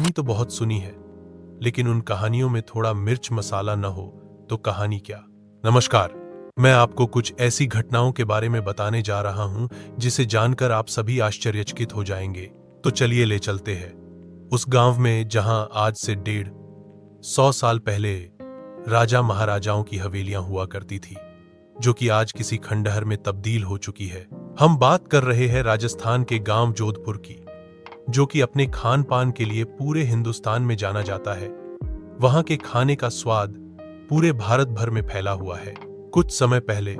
कहानी तो बहुत सुनी है, लेकिन उन कहानियों में थोड़ा मिर्च मसाला न हो तो कहानी क्या। नमस्कार, मैं आपको कुछ ऐसी घटनाओं के बारे में बताने जा रहा हूं जिसे जानकर आप सभी आश्चर्यचकित हो जाएंगे। तो चलिए ले चलते हैं उस गांव में जहां आज से 150 साल पहले राजा महाराजाओं की हवेलियां हुआ करती थी, जो कि आज किसी खंडहर में तब्दील हो चुकी है। हम बात कर रहे हैं राजस्थान के गांव जोधपुर की, जो कि अपने खान पान के लिए पूरे हिंदुस्तान में जाना जाता है। वहां के खाने का स्वाद पूरे भारत भर में फैला हुआ है। कुछ समय पहले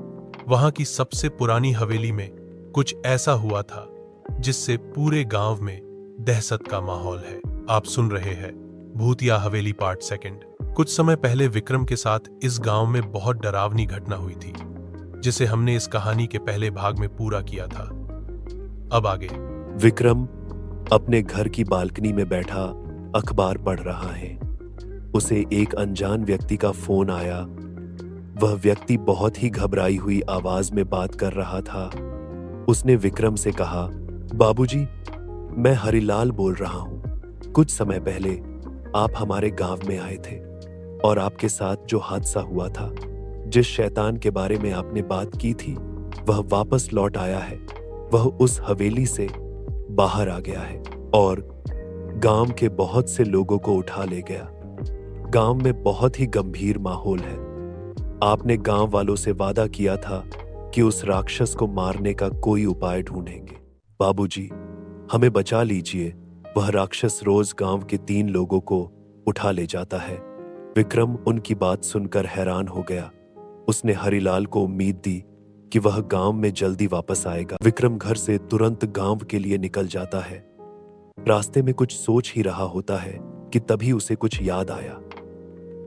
वहां की सबसे पुरानी हवेली में कुछ ऐसा हुआ था जिससे पूरे गांव में दहशत का माहौल है। आप सुन रहे हैं भूतिया हवेली पार्ट सेकंड। कुछ समय पहले विक्रम के साथ इस गांव में बहुत डरावनी घटना हुई थी, जिसे हमने इस कहानी के पहले भाग में पूरा किया था। अब आगे। विक्रम अपने घर की बालकनी में बैठा अखबार पढ़ रहा है। उसे एक अनजान व्यक्ति का फोन आया। वह व्यक्ति बहुत ही घबराई हुई आवाज में बात कर रहा था। उसने विक्रम से कहा, बाबूजी, मैं हरिलाल बोल रहा हूं। कुछ समय पहले आप हमारे गांव में आए थे और आपके साथ जो हादसा हुआ था, जिस शैतान के बारे में आपने बात की थी, वह वापस लौट आया है। वह उस हवेली से बाहर आ गया है और गांव के बहुत से लोगों को उठा ले गया। गांव में बहुत ही गंभीर माहौल है। आपने गांव वालों से वादा किया था कि उस राक्षस को मारने का कोई उपाय ढूंढेंगे। बाबूजी, हमें बचा लीजिए। वह राक्षस रोज गांव के 3 लोगों को उठा ले जाता है। विक्रम उनकी बात सुनकर हैरान हो गया। उसने हरिलाल को उम्मीद दी कि वह गांव में जल्दी वापस आएगा। विक्रम घर से तुरंत गांव के लिए निकल जाता है। रास्ते में कुछ सोच ही रहा होता है कि तभी उसे कुछ याद आया।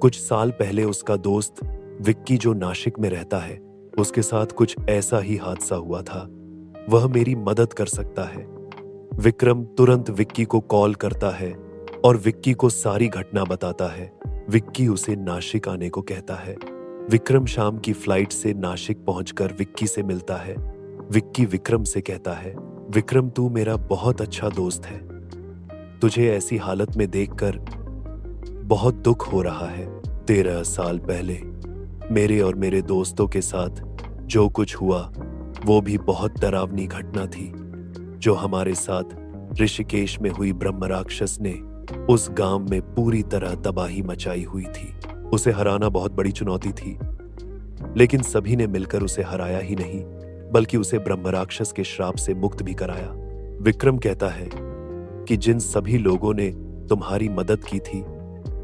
कुछ साल पहले उसका दोस्त विक्की, जो नासिक में रहता है, उसके साथ कुछ ऐसा ही हादसा हुआ था। वह मेरी मदद कर सकता है। विक्रम तुरंत विक्की को कॉल करता है और विक्की को सारी घटना बताता है। विक्की उसे नासिक आने को कहता है। विक्रम शाम की फ्लाइट से नासिक पहुंचकर विक्की से मिलता है। विक्की विक्रम से कहता है, विक्रम, तू मेरा बहुत अच्छा दोस्त है। तुझे ऐसी हालत में देखकर बहुत दुख हो रहा है। 13 साल पहले मेरे और मेरे दोस्तों के साथ जो कुछ हुआ, वो भी बहुत डरावनी घटना थी। जो हमारे साथ ऋषिकेश में हुई ब्रह्म राक्षस ने उस गांव में पूरी तरह तबाही मचाई हुई थी। उसे हराना बहुत बड़ी चुनौती थी, लेकिन सभी ने मिलकर उसे हराया ही नहीं, बल्कि उसे ब्रह्म राक्षस के श्राप से मुक्त भी कराया। विक्रम कहता है कि जिन सभी लोगों ने तुम्हारी मदद की थी,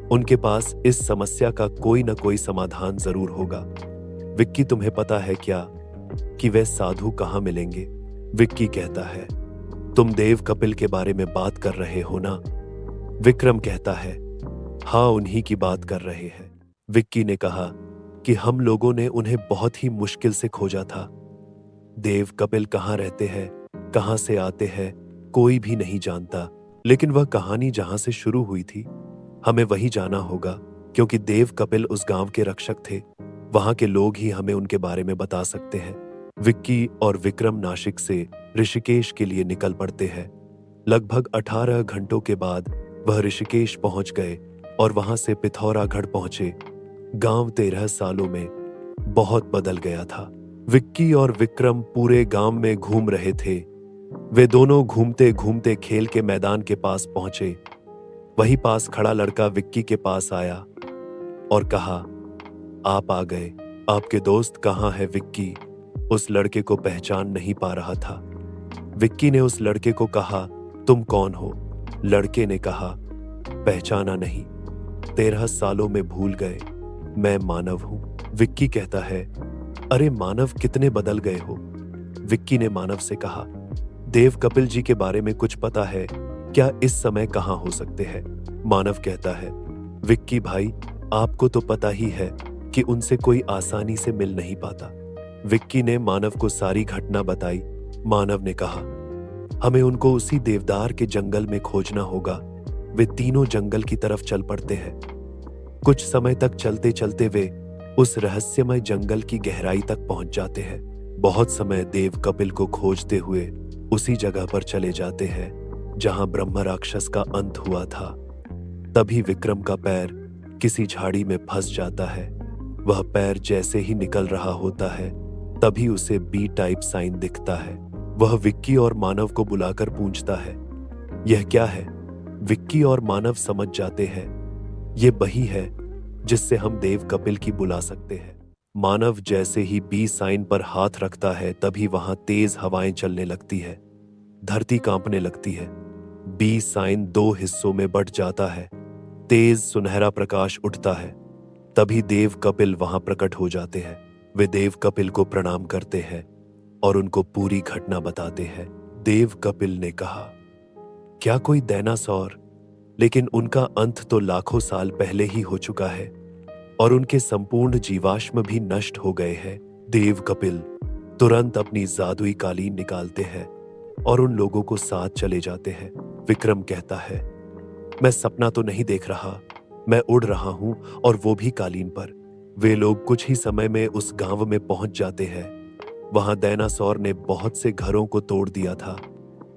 उनके पास इस समस्या का कोई न कोई समाधान जरूर होगा। विक्की, तुम्हें पता है क्या कि वे साधु कहाँ मिलेंगे? विक्की कहता है, तुम देव कपिल के बारे में बात कर रहे हो ना? विक्रम कहता है, हाँ, उन्हीं की बात कर रहे हैं। विक्की ने कहा कि हम लोगों ने उन्हें बहुत ही मुश्किल से खोजा था। देव कपिल कहाँ रहते हैं, कहाँ से आते हैं, कोई भी नहीं जानता। लेकिन वह कहानी जहां से शुरू हुई थी, हमें वहीं जाना होगा, क्योंकि देव कपिल उस गांव के रक्षक थे। वहां के लोग ही हमें उनके बारे में बता सकते हैं। विक्की और विक्रम नासिक से ऋषिकेश के लिए निकल पड़ते हैं। लगभग 18 घंटों के बाद वह ऋषिकेश पहुंच गए और वहां से पिथौरागढ़ पहुंचे। गांव 13 सालों में बहुत बदल गया था। विक्की और विक्रम पूरे गांव में घूम रहे थे। वे दोनों घूमते घूमते खेल के मैदान के पास पहुंचे। वहीं पास खड़ा लड़का विक्की के पास आया और कहा, आप आ गए। आपके दोस्त कहाँ है विक्की? उस लड़के को पहचान नहीं पा रहा था। विक्की ने उस लड़के को कहा, तुम कौन हो? लड़के ने कहा, पहचाना नहीं, 13 सालों में भूल गए, मैं मानव हूं। विक्की कहता है, अरे मानव, कितने बदल गए हो? विक्की ने मानव से कहा, देव कपिल जी के बारे में कुछ पता है क्या? इस समय कहाँ हो सकते हैं? मानव कहता है, विक्की भाई, आपको तो पता ही है कि उनसे कोई आसानी से मिल नहीं पाता। विक्की ने मानव को सारी घटना बताई। मानव ने कहा, हमें उनको उसी देवदार के जंगल में खोजना होगा। वे तीनों जंगल की तरफ चल पड़ते हैं। कुछ समय तक चलते चलते वे उस रहस्यमय जंगल की गहराई तक पहुंच जाते हैं। बहुत समय देव कपिल को खोजते हुए उसी जगह पर चले जाते हैं जहां ब्रह्म राक्षस का अंत हुआ था। तभी विक्रम का पैर किसी झाड़ी में फंस जाता है। वह पैर जैसे ही निकल रहा होता है तभी उसे बी टाइप साइन दिखता है। वह विक्की और मानव को बुलाकर पूछता है, यह क्या है? विक्की और मानव समझ जाते हैं, ये वही है जिससे हम देव कपिल की बुला सकते हैं। मानव जैसे ही बी साइन पर हाथ रखता है तभी वहां तेज हवाएं चलने लगती है, धरती कांपने लगती है। बी साइन दो हिस्सों में बंट जाता है, तेज सुनहरा प्रकाश उठता है। तभी देव कपिल वहां प्रकट हो जाते हैं। वे देव कपिल को प्रणाम करते हैं और उनको पूरी घटना बताते हैं। देव कपिल ने कहा, क्या कोई डायनासोर? लेकिन उनका अंत तो लाखों साल पहले ही हो चुका है और उनके संपूर्ण जीवाश्म भी नष्ट हो गए हैं। देव कपिल तुरंत अपनी जादुई कालीन निकालते हैं और उन लोगों को साथ चले जाते हैं। विक्रम कहता है, मैं सपना तो नहीं देख रहा, मैं उड़ रहा हूं और वो भी कालीन पर। वे लोग कुछ ही समय में उस गांव में पहुंच जाते हैं। वहां डायनासोर ने बहुत से घरों को तोड़ दिया था।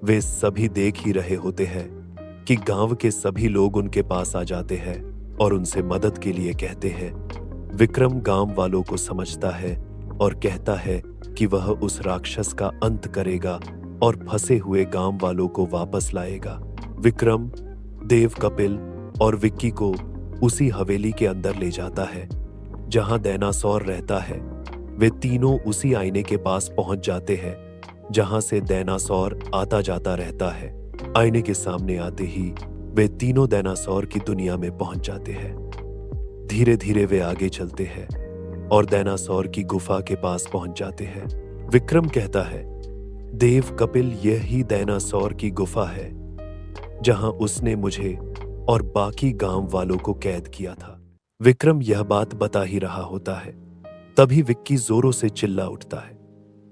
वे सभी देख ही रहे होते हैं कि गांव के सभी लोग उनके पास आ जाते हैं और उनसे मदद के लिए कहते हैं। विक्रम गांव वालों को समझता है और कहता है कि वह उस राक्षस का अंत करेगा और फंसे हुए गांव वालों को वापस लाएगा। विक्रम देव कपिल और विक्की को उसी हवेली के अंदर ले जाता है जहां डायनासोर रहता है। वे तीनों उसी आईने के पास पहुंच जाते हैं जहां से डायनासोर आता जाता रहता है। आईने के सामने आते ही वे तीनों डायनासोर की दुनिया में पहुंच जाते हैं। धीरे धीरे वे आगे चलते हैं और डायनासोर की गुफा के पास पहुंच जाते हैं। विक्रम कहता है, देव कपिल, यही डायनासोर की गुफा है जहां उसने मुझे और बाकी गांव वालों को कैद किया था। विक्रम यह बात बता ही रहा होता है, तभी विक्की जोरों से चिल्ला उठता है,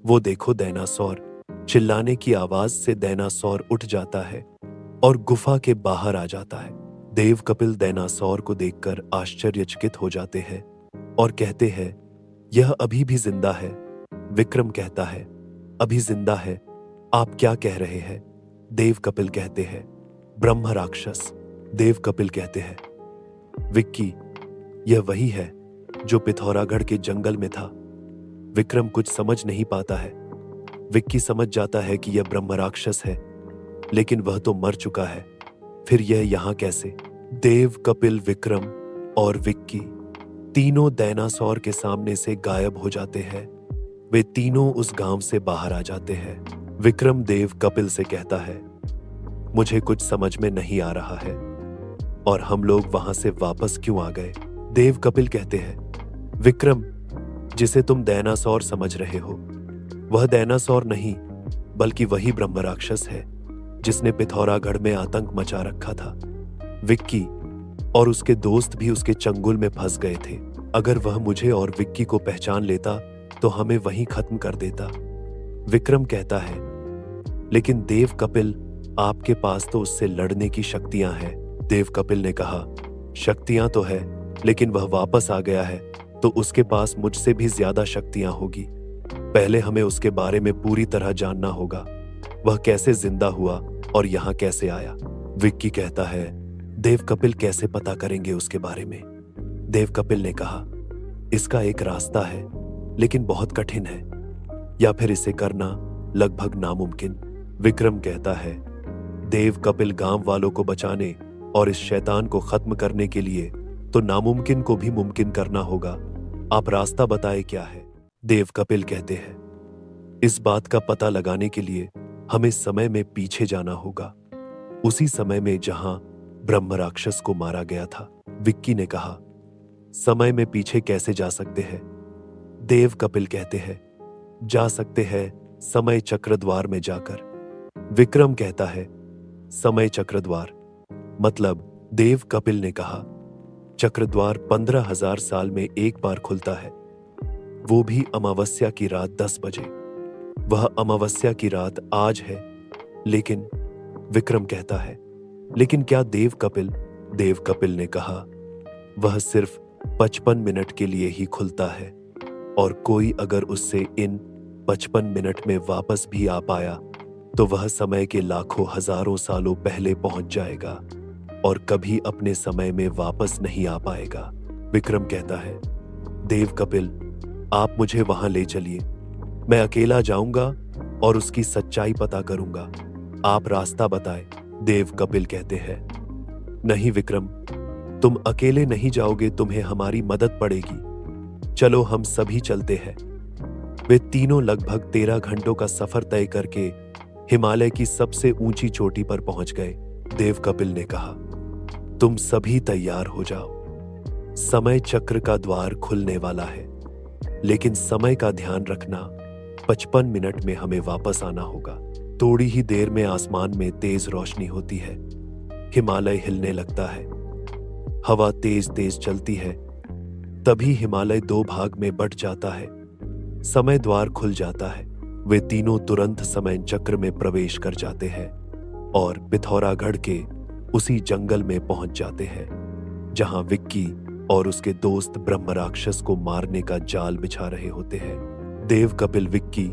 वो देखो डायनासोर। चिल्लाने की आवाज से डायनासोर उठ जाता है और गुफा के बाहर आ जाता है। देव कपिल डायनासोर को देखकर आश्चर्यचकित हो जाते हैं और कहते हैं, यह अभी भी जिंदा है। विक्रम कहता है, अभी जिंदा है? आप क्या कह रहे हैं? देव कपिल कहते हैं, ब्रह्म राक्षस। देव कपिल कहते हैं, विक्की, यह वही है जो पिथौरागढ़ के जंगल में था। विक्रम कुछ समझ नहीं पाता है। विक्की समझ जाता है कि यह ब्रह्म राक्षस है, लेकिन वह तो मर चुका है, फिर यह यहां कैसे? देव कपिल, विक्रम और विक्की तीनों डायनासोर के सामने से गायब हो जाते हैं। वे तीनों उस गांव से बाहर आ जाते हैं। विक्रम देव कपिल से कहता है, मुझे कुछ समझ में नहीं आ रहा है और हम लोग वहां से वापस क्यों आ गए? देव कपिल कहते हैं, विक्रम, जिसे तुम डायनासोर समझ रहे हो वह डायनासोर नहीं बल्कि वही ब्रह्म राक्षस है जिसने पिथौरागढ़ में आतंक मचा रखा था। विक्की और उसके दोस्त भी उसके चंगुल में फंस गए थे। अगर वह मुझे और विक्की को पहचान लेता तो हमें वहीं खत्म कर देता। विक्रम कहता है, लेकिन देव कपिल, आपके पास तो उससे लड़ने की शक्तियां हैं। देव कपिल ने कहा, शक्तियां तो है, लेकिन वह वापस आ गया है तो उसके पास मुझसे भी ज्यादा शक्तियां होगी। पहले हमें उसके बारे में पूरी तरह जानना होगा। वह कैसे जिंदा हुआ और यहां कैसे आया? विक्की कहता है, देव कपिल कैसे पता करेंगे उसके बारे में? देव कपिल ने कहा, इसका एक रास्ता है, लेकिन बहुत कठिन है, या फिर इसे करना लगभग नामुमकिन। विक्रम कहता है, देव कपिल, गांव वालों को बचाने और इस शैतान को खत्म करने के लिए तो नामुमकिन को भी मुमकिन करना होगा। आप रास्ता बताएं क्या है? देव कपिल कहते हैं, इस बात का पता लगाने के लिए हमें समय में पीछे जाना होगा, उसी समय में जहां ब्रह्म राक्षस को मारा गया था। विक्की ने कहा, समय में पीछे कैसे जा सकते हैं? देव कपिल कहते हैं, जा सकते हैं समय चक्रद्वार में जाकर। विक्रम कहता है, समय चक्रद्वार मतलब? देव कपिल ने कहा, चक्रद्वार 15,000 साल में एक बार खुलता है, वो भी अमावस्या की रात 10 बजे। वह अमावस्या की रात आज है, लेकिन विक्रम कहता है, लेकिन क्या देव कपिल? देव कपिल ने कहा, वह सिर्फ 55 मिनट के लिए ही खुलता है और कोई अगर उससे इन 55 मिनट में वापस भी आ पाया तो वह समय के लाखों हजारों सालों पहले पहुंच जाएगा। और कभी अपने समय में वापस नहीं आ पाएगा। विक्रम कहता है, देव कपिल, आप मुझे वहां ले चलिए। मैं अकेला जाऊंगा और उसकी सच्चाई पता करूंगा। आप रास्ता बताएं। देव कपिल कहते हैं, नहीं विक्रम, तुम अकेले नहीं जाओगे, तुम्हें हमारी मदद पड़ेगी। चलो हम सभी चलते हैं। वे तीनों लगभग 13 घंटों का सफर तय करके हिमालय की सबसे ऊंची चोटी पर पहुंच गए। देव कपिल ने कहा, तुम सभी तैयार हो जाओ। समय चक्र का द्वार खुलने वाला है, लेकिन समय का ध्यान रखना, 55 मिनट में हमें वापस आना होगा। थोड़ी ही देर में आसमान में तेज रोशनी होती है। हिमालय हिलने लगता है। हवा तेज तेज चलती है। तभी हिमालय 2 भाग में बंट जाता है। समय द्वार खुल जाता है। वे तीनों तुरंत समय चक्र में प्रवेश कर जाते हैं और पिथौरागढ़ के उसी जंगल में पहुंच जाते हैं जहां विक्की और उसके दोस्त ब्रह्म राक्षस को मारने का जाल बिछा रहे होते हैं। देव कपिल विक्की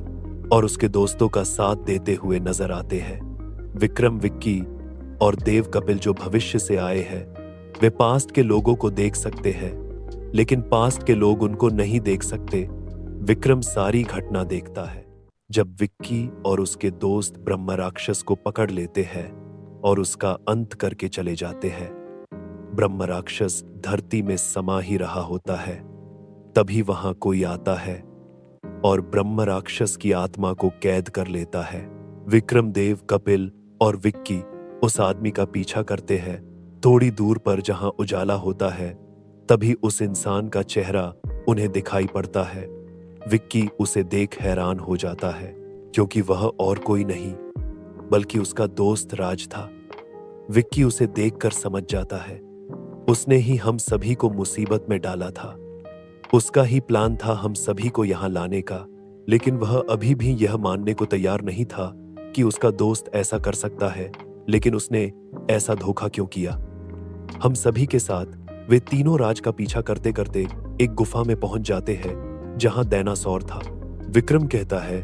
और उसके दोस्तों का साथ देते हुए नजर आते हैं। विक्रम, विक्की और देव कपिल जो भविष्य से आए हैं, वे पास्ट के लोगों को देख सकते हैं, लेकिन पास्ट के लोग उनको नहीं देख सकते। विक्रम सारी घटना देखता है जब विक्की और उसके दोस्त ब्रह्म राक्षस को पकड़ लेते हैं और उसका अंत करके चले जाते हैं। ब्रह्म राक्षस धरती में समा ही रहा होता है। तभी वहां कोई आता है और ब्रह्म राक्षस की आत्मा को कैद कर लेता है। विक्रम, देव कपिल और विक्की उस आदमी का पीछा करते हैं। थोड़ी दूर पर जहां उजाला होता है, तभी उस इंसान का चेहरा उन्हें दिखाई पड़ता है। विक्की उसे देख हैरान हो जाता है, क्योंकि वह और कोई नहीं बल्कि उसका दोस्त राज था। विक्की उसे देखकर समझ जाता है, उसने ही हम सभी को मुसीबत में डाला था। उसका ही प्लान था हम सभी को यहां लाने का, लेकिन वह अभी भी यह मानने को तैयार नहीं था कि उसका दोस्त ऐसा कर सकता है। लेकिन उसने ऐसा धोखा क्यों किया? हम सभी के साथ वे तीनों राज का पीछा करते करते एक गुफा में पहुंच जाते हैं जहां डायनासोर था। विक्रम कहता है,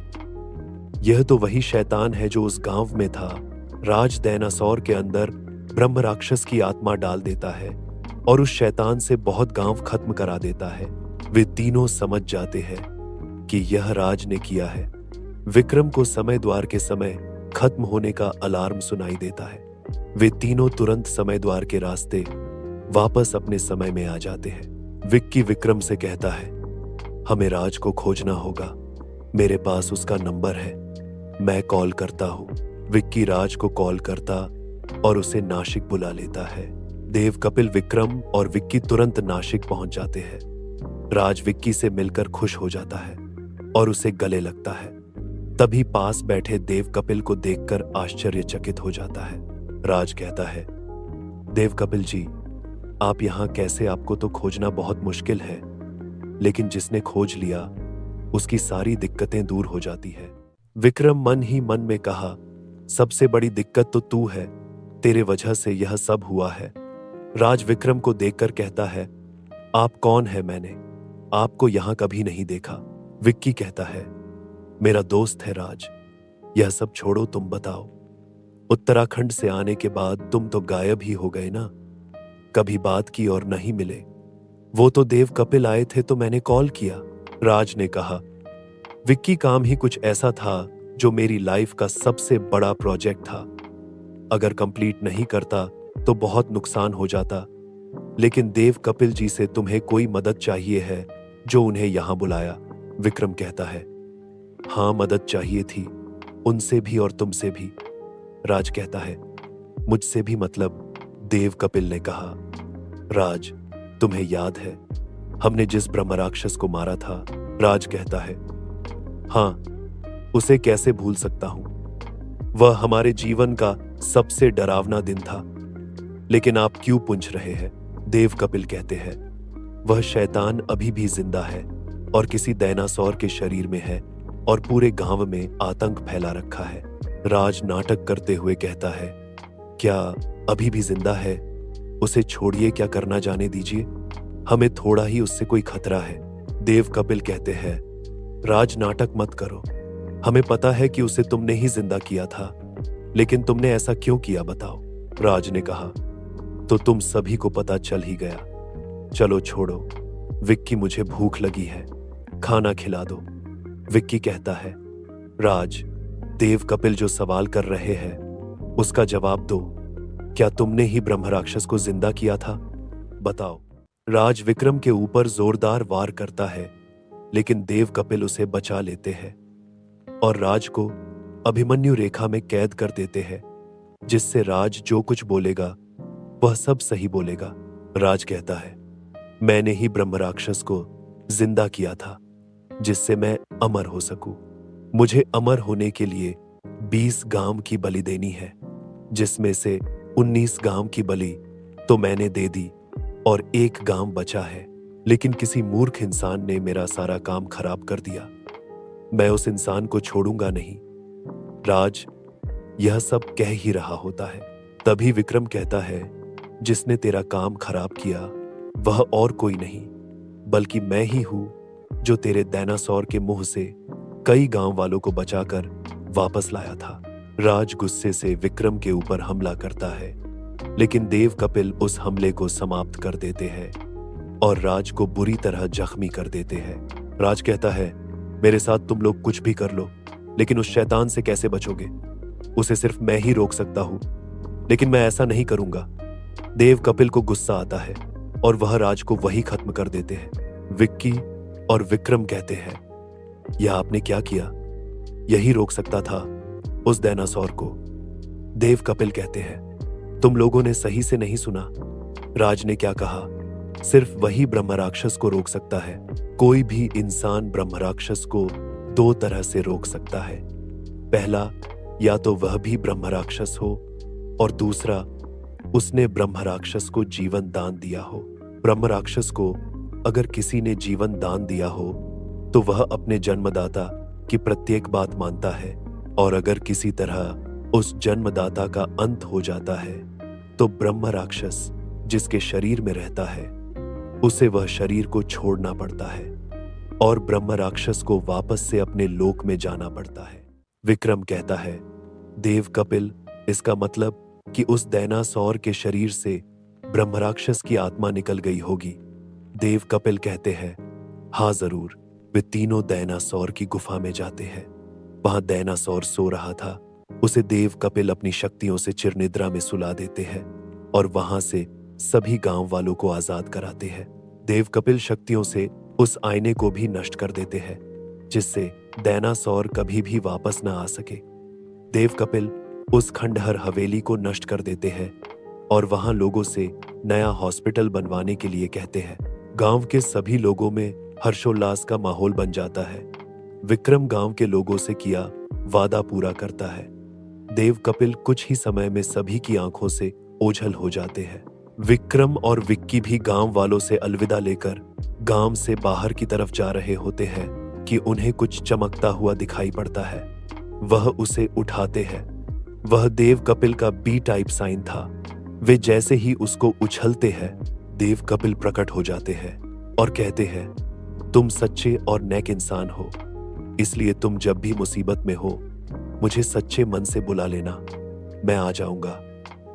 यह तो वही शैतान है जो उस गांव में था। राज डायनासोर के अंदर ब्रह्म राक्षस की आत्मा डाल देता है और उस शैतान से बहुत गांव खत्म करा देता है। वे तीनों समझ जाते हैं कि यह राज ने किया है। विक्रम को समय द्वार के समय खत्म होने का अलार्म सुनाई देता है। वे तीनों तुरंत समय द्वार के रास्ते वापस अपने समय में आ जाते हैं। विक्की विक्रम से कहता है, हमें राज को खोजना होगा। मेरे पास उसका नंबर है, मैं कॉल करता हूं। विक्की राज को कॉल करता और उसे नासिक बुला लेता है। देव कपिल, विक्रम और विक्की तुरंत नासिक पहुंच जाते हैं। राज विक्की से मिलकर खुश हो जाता है और उसे गले लगता है। तभी पास बैठे देव कपिल को देखकर आश्चर्यचकित हो जाता है। राज कहता है, देव कपिल जी, आप यहां कैसे? आपको तो खोजना बहुत मुश्किल है, लेकिन जिसने खोज लिया उसकी सारी दिक्कतें दूर हो जाती है। विक्रम मन ही मन में कहा, सबसे बड़ी दिक्कत तो तू है, तेरे वजह से यह सब हुआ है। राज विक्रम को देखकर कहता है, आप कौन है? मैंने आपको यहां कभी नहीं देखा। विक्की कहता है, मेरा दोस्त है राज। यह सब छोड़ो, तुम बताओ, उत्तराखंड से आने के बाद तुम तो गायब ही हो गए ना, कभी बात की और नहीं मिले। वो तो देव कपिल आए थे तो मैंने कॉल किया। राज ने कहा, विक्की, काम ही कुछ ऐसा था जो मेरी लाइफ का सबसे बड़ा प्रोजेक्ट था। अगर कंप्लीट नहीं करता तो बहुत नुकसान हो जाता, लेकिन देव कपिल जी से तुम्हें कोई मदद चाहिए है जो उन्हें यहां बुलाया। विक्रम कहता है, हां, मदद चाहिए थी, उनसे भी और तुमसे भी। राज कहता है, मुझसे भी मतलब? देव कपिल ने कहा, राज, तुम्हें याद है हमने जिस ब्रह्म राक्षस को मारा था? राज कहता है, हां, उसे कैसे भूल सकता हूं। वह हमारे जीवन का सबसे डरावना दिन था। लेकिन आप क्यों पूछ रहे हैं? देव कपिल कहते हैं, वह शैतान अभी भी जिंदा है और किसी डायनासोर के शरीर में है और पूरे गांव में आतंक फैला रखा है। राज नाटक करते हुए कहता है, क्या अभी भी जिंदा है? उसे छोड़िए, क्या करना जाने दीजिए, हमें थोड़ा ही उससे कोई खतरा है। देव कपिल कहते हैं, राज, नाटक मत करो, हमें पता है कि उसे तुमने ही जिंदा किया था, लेकिन तुमने ऐसा क्यों किया, बताओ। राज ने कहा, तो तुम सभी को पता चल ही गया। चलो छोड़ो, विक्की मुझे भूख लगी है, खाना खिला दो। विक्की कहता है, राज, देव कपिल जो सवाल कर रहे हैं उसका जवाब दो। क्या तुमने ही ब्रह्म राक्षस को जिंदा किया था? बताओ। राज विक्रम के ऊपर जोरदार वार करता है, लेकिन देव कपिल उसे बचा लेते हैं और राज को अभिमन्यु रेखा में कैद कर देते हैं, जिससे राज जो कुछ बोलेगा वह सब सही बोलेगा। राज कहता है, मैंने ही ब्रह्म राक्षस को जिंदा किया था जिससे मैं अमर हो सकूं। मुझे अमर होने के लिए 20 गांव की बलि देनी है, जिसमें से 19 गांव की बलि तो मैंने दे दी और 1 गांव बचा है, लेकिन किसी मूर्ख इंसान ने मेरा सारा काम खराब कर दिया। मैं उस इंसान को छोड़ूंगा नहीं। राज यह सब कह ही रहा होता है, तभी विक्रम कहता है, जिसने तेरा काम खराब किया वह और कोई नहीं बल्कि मैं ही हूं, जो तेरे डायनासोर के मुंह से कई गांव वालों को बचाकर वापस लाया था। राज गुस्से से विक्रम के ऊपर हमला करता है, लेकिन देव कपिल उस हमले को समाप्त कर देते हैं और राज को बुरी तरह जख्मी कर देते हैं। राज कहता है, मेरे साथ तुम लोग कुछ भी कर लो, लेकिन उस शैतान से कैसे बचोगे? उसे सिर्फ मैं ही रोक सकता हूं, लेकिन मैं ऐसा नहीं करूंगा। देव कपिल को गुस्सा आता है और वह राज को वही खत्म कर देते हैं। विक्की और विक्रम कहते हैं, यह आपने क्या किया? यही रोक सकता था उस डायनासोर को। देव कपिल कहते हैं, तुम लोगों ने सही से नहीं सुना। राज ने क्या कहा? सिर्फ वही ब्रह्म राक्षस को रोक सकता है। कोई भी इंसान ब्रह्म राक्षस को 2 तरह से रोक सकता है। पहला, या तो वह भी ब्रह्म राक्षस हो और दूसरा, उसने ब्रह्म राक्षस को जीवन दान दिया हो। ब्रह्म राक्षस को अगर किसी ने जीवन दान दिया हो तो वह अपने जन्मदाता की प्रत्येक बात मानता है, और अगर किसी तरह उस जन्मदाता का अंत हो जाता है तो ब्रह्म राक्षस जिसके शरीर में रहता है उसे वह शरीर को छोड़ना पड़ता है और ब्रह्म राक्षस को वापस से अपने लोक में जाना पड़ता है। विक्रम कहता है, देव कपिल, इसका मतलब कि उस डायनासोर के शरीर से ब्रह्म राक्षस की आत्मा निकल गई होगी। देव कपिल कहते हैं, हाँ जरूर। वे तीनों डायनासोर की गुफा में जाते हैं। वहां डायनासोर सो रहा था। उसे देव कपिल अपनी शक्तियों से चिरनिद्रा में सुला देते हैं और वहां से सभी गांव वालों को आजाद कराते हैं। देव कपिल शक्तियों से उस आईने को भी नष्ट कर देते हैं, जिससे डायनासोर कभी भी वापस न आ सके। देव कपिल उस खंडहर हवेली को नष्ट कर देते हैं और वहां लोगों से नया हॉस्पिटल बनवाने के लिए कहते हैं। गांव के सभी लोगों में हर्षोल्लास का माहौल बन जाता है। विक्रम गांव के लोगों से किया वादा पूरा करता है। देव कपिल कुछ ही समय में सभी की आंखों से ओझल हो जाते हैं। विक्रम और विक्की भी गांव वालों से अलविदा लेकर गांव से बाहर की तरफ जा रहे होते हैं कि उन्हें कुछ चमकता हुआ दिखाई पड़ता है। वह उसे उठाते हैं। वह देव कपिल का बी टाइप साइन था। वे जैसे ही उसको उछलते हैं, देव कपिल प्रकट हो जाते हैं और कहते हैं, तुम सच्चे और नेक इंसान हो, इसलिए तुम जब भी मुसीबत में हो मुझे सच्चे मन से बुला लेना, मैं आ जाऊंगा।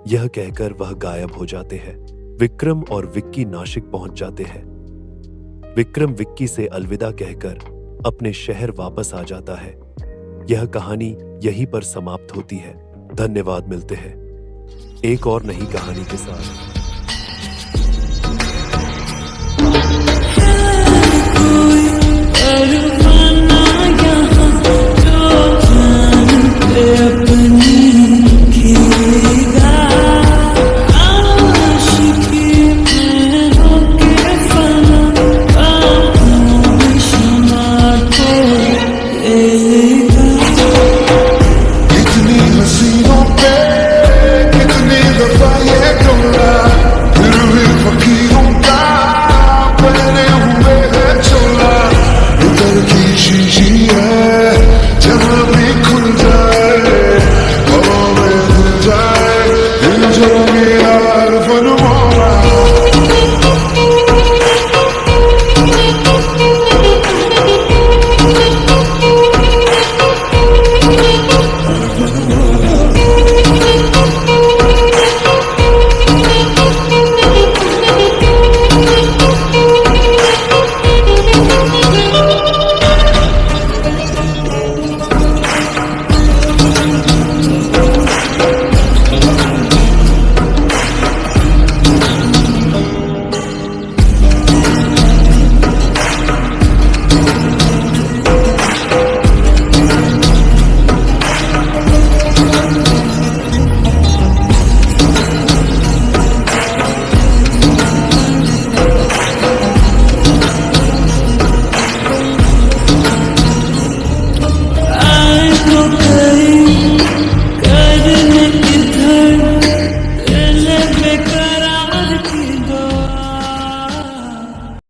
यह कहकर वह गायब हो जाते हैं। विक्रम और विक्की नासिक पहुंच जाते हैं। विक्रम विक्की से अलविदा कहकर अपने शहर वापस आ जाता है। यह कहानी यहीं पर समाप्त होती है। धन्यवाद। मिलते हैं एक और नई कहानी के साथ। यहाँ तो